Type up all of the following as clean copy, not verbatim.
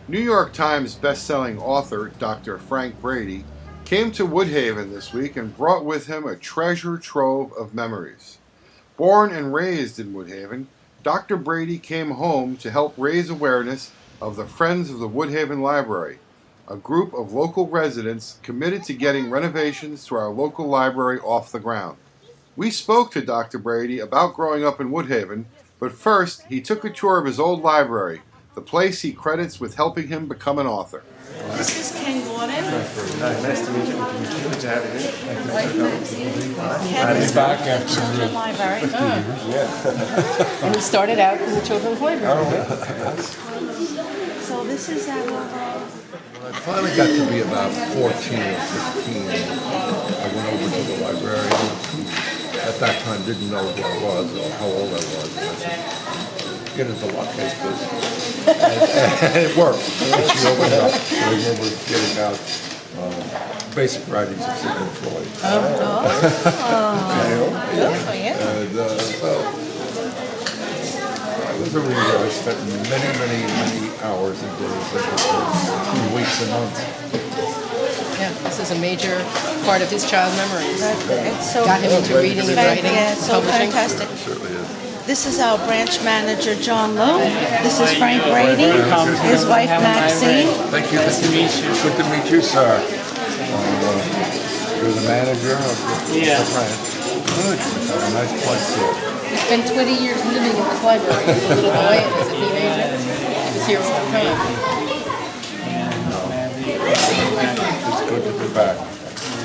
New York Times best-selling author Dr. Frank Brady came to Woodhaven this week and brought with him a treasure trove of memories. Born and raised in Woodhaven, Dr. Brady came home to help raise awareness of the Friends of the Woodhaven Library, a group of local residents committed to getting renovations to our local library off the ground. We spoke to Dr. Brady about growing up in Woodhaven, but first he took a tour of his old library, the place he credits with helping him become an author. This is Ken Gordon. Nice to meet you. Good to have you here. Ken is back after Children's Library. And he started out in the Children's Library. So this is our... When I finally got to be about 14 or 15, I went over to the librarian, who at that time didn't know who I was or how old I was. And I said, get into law case business. And it worked. And she opened up. I remember getting out basic writings of Sigmund Freud. I was a reader. I spent many hours and days and weeks and months. Yeah, this is a major part of his child memories. It's so Got him into reading and writing, yeah, it's so publishing. fantastic. It certainly is. This is our branch manager, John Lowe. This is Frank Brady, his wife, Maxine. Thank you. Good to meet you. Good to meet you, sir. You're the manager of the branch. Good. Have a nice place here. He spent 20 years living in this library as a little boy and as a teenager. He was here all the time. It's good to be back.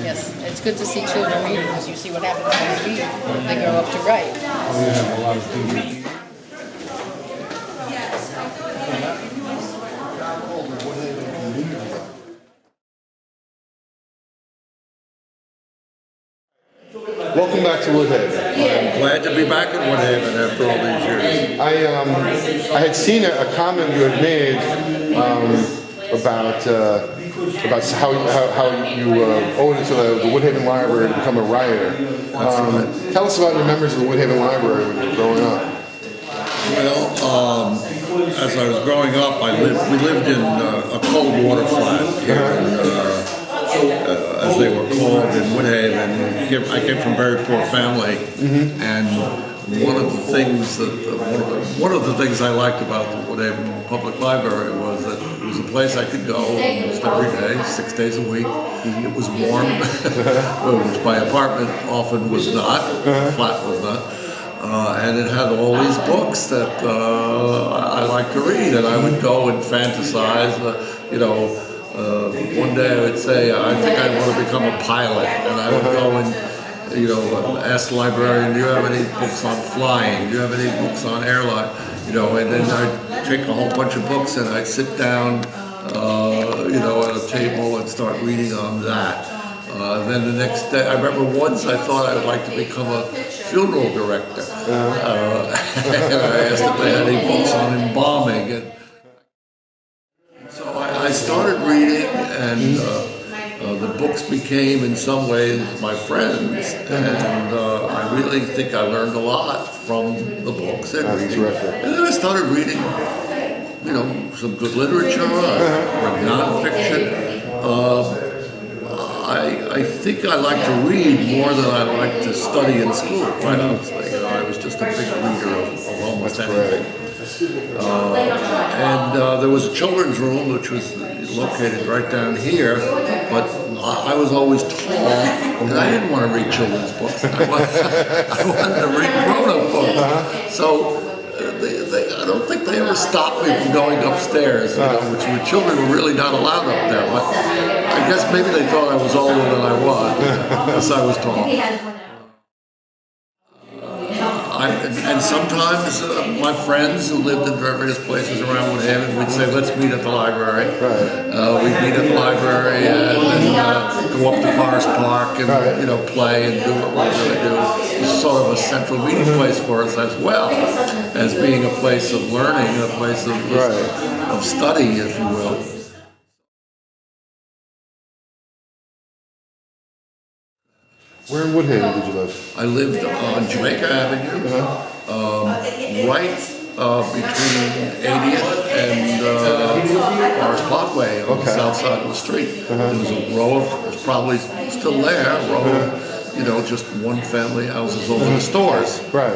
Yes, it's good to see children reading because you see what happens when they read. They grow up to write. We have a lot of DVDs. Welcome back to Woodhaven. Glad to be back in Woodhaven after all these years. I had seen a comment you had made about how you owed it to the Woodhaven Library to become a writer. Tell us about your memories of the Woodhaven Library when you were growing up. Well, as I was growing up, we lived in a cold water flat here in, as they were called in Woodhaven. I came from a very poor family, and one of the things I liked about the Woodhaven Public Library was that it was a place I could go almost every day, 6 days a week. It was warm, which my apartment often was not, flat was not. And it had all these books that I like to read, and I would go and fantasize, one day I would say, I think I want to become a pilot, and I would go and, ask the librarian, do you have any books on flying? Do you have any books on airline? And then I'd take a whole bunch of books and I'd sit down, at a table and start reading on that. Then the next day, I remember once I thought I would like to become a funeral director. And I asked if they had any books on embalming. And so I started reading, and the books became, in some ways, my friends. And I really think I learned a lot from the books and reading. And then I started reading, some good literature, nonfiction. I think I like to read more than I like to study in school, quite honestly. I was just a big reader of almost anything. And there was a children's room which was located right down here, but I was always tall, and I didn't want to read children's books. I wanted to read grown-up books. So I don't think they ever stopped me from going upstairs, which the children were really not allowed up there. But I guess maybe they thought I was older than I was, because I was tall. And sometimes my friends who lived in various places around Woodhaven, we'd say, let's meet at the library. We'd meet at the library and go up to Forest Park and play and do what we were going to do. It was sort of a central meeting place for us, as well as being a place of learning, a place of study, if you will. Where in Woodhaven did you live? I lived on Jamaica Avenue, right between 80th and our Parkway on the south side of the street. There was a row of, it's probably still there, a row of, you know, just one-family houses over the stores. Right.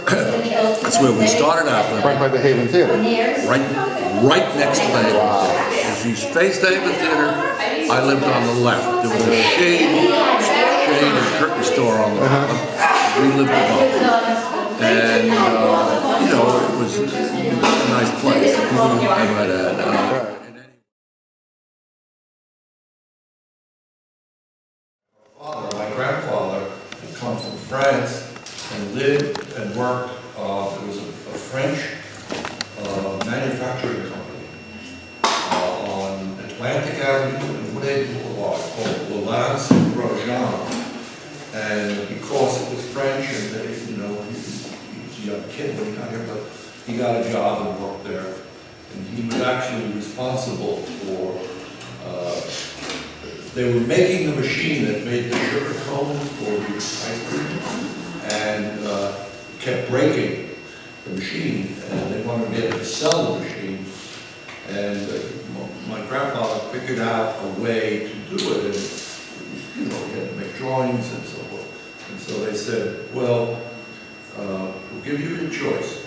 That's where we started out living. Right by the Haven Theater. Right next to the Haven Theater. If you faced the Haven Theater, I lived on the left. There was a shade and curtain store on the left. We lived above. And, you know, it was a nice place, I might add. My grandfather had come from France and lived and worked. It was a French manufacturing company on Atlantic Avenue and Woodhaven Boulevard called Lance Grosjean. And because it was French and they, you know, he was a young kid when he got here, but he got a job and worked there. And he was actually responsible for, they were making a machine that made the sugar cones for the ice cream and kept breaking the machine. And they wanted to be able to sell the machine. And my grandfather figured out a way to do it. And, you know, he had to make drawings and so forth. And so they said, well, we'll give you a choice.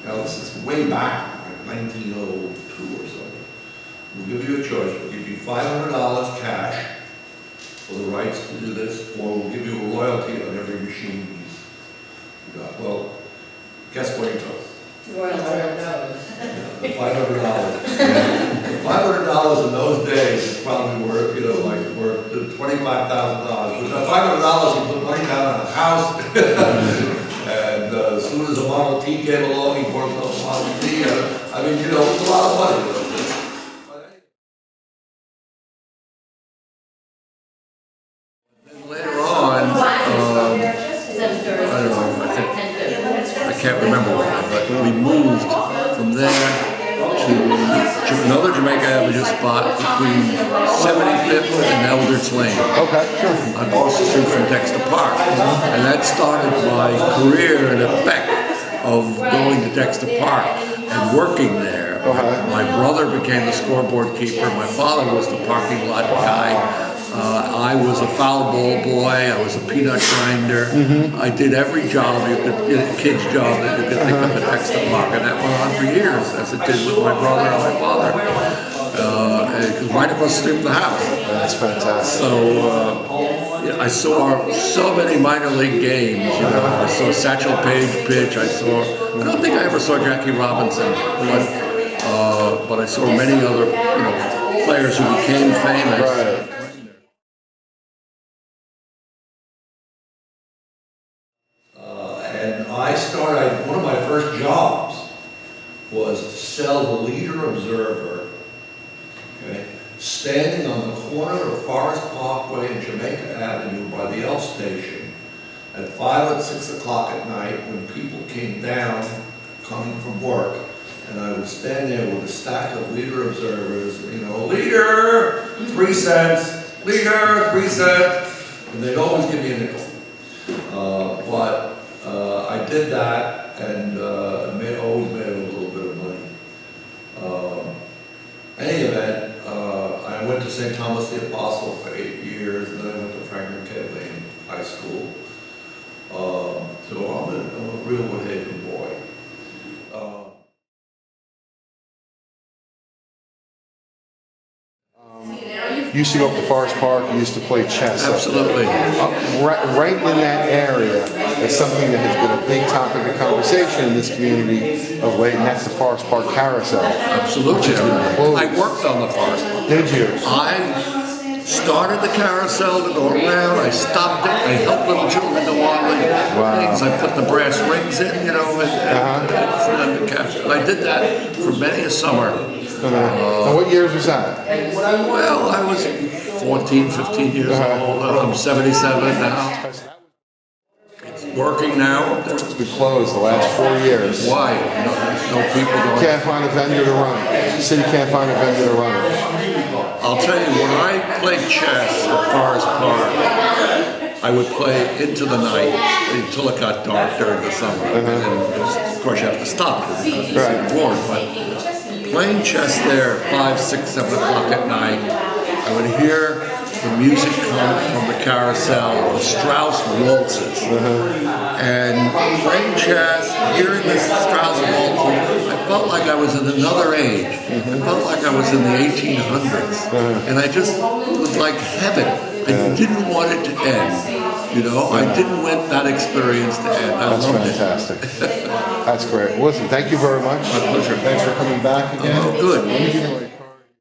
Now this is way back, like 1902 or something. We'll give you a choice. We'll give you $500 cash for the rights to do this, or we'll give you a royalty on every machine you got. Well, guess what he took? Royalty. The $500. The $500 in those days probably worth, you know, like worth $25,000. With the $500, he put money down on a house. And as soon as a Model T came along, he bought himself a Model T. I mean, you know, it was a lot of money. Then later on, I don't know, I can't remember why, but we moved from there to another Jamaica Avenue spot between 75th and Eldridge Lane. Okay, sure. Across the street from Dexter Park. And that started my career in effect of going to Dexter Park and working there. My brother became the scoreboard keeper. My father was the parking lot guy. I was a foul ball boy. I was a peanut grinder. I did every job you could, a kid's job that you could think of at Dexter Park, and that went on for years, as it did with my brother and my father. Because right across the street from the house. That's fantastic. So I saw so many minor league games. You know, I saw Satchel Paige pitch. I don't think I ever saw Jackie Robinson, but I saw many other, you know, players who became famous. Right. And I started, one of my first jobs was to sell the Leader Observer, okay, standing on the corner of Forest Parkway and Jamaica Avenue by the L station at 5 and 6 o'clock at night when people came down coming from work. And I would stand there with a stack of Leader Observers, you know, Leader, 3 cents, Leader, 3 cents, and they'd always give me a nickel. I did that and always made a little bit of money. Any event, I went to St. Thomas the Apostle for 8 years, and then I went to Franklin K. Lane High School. So I'm a real Woodhaven boy. You used to go up to Forest Park, you used to play chess. Absolutely. Right in that area is something that has been a big topic of conversation in this community of late, and that's the Forest Park Carousel. Absolutely. I worked on the Forest Park. Did you? I started the carousel to go around. I stopped it. I helped little children go on the things. I put the brass rings in, you know, and for them to catch. And I did that for many a summer. And what years was that? Well, I was 14, 15 years old. I'm 77 now. It's working now. It's been closed the last 4 years. Why? No people going. Can't find a vendor to run it. The city can't find a vendor to run it. I'll tell you, when I played chess at Forest Park, I would play into the night until it got dark during the summer. And then, of course, you have to stop it because it's bored. But playing chess there at 5, 6, 7 o'clock at night. I would hear the music come from the carousel, the Strauss waltzes. And playing chess, hearing the Strauss waltzes, I felt like I was in another age. I felt like I was in the 1800s. And I just, it was like heaven. I didn't want it to end. You know, I didn't want that experience to end. That's fantastic. That's great. Listen, thank you very much. My pleasure. Thanks for coming back again. Oh, good. Let me give you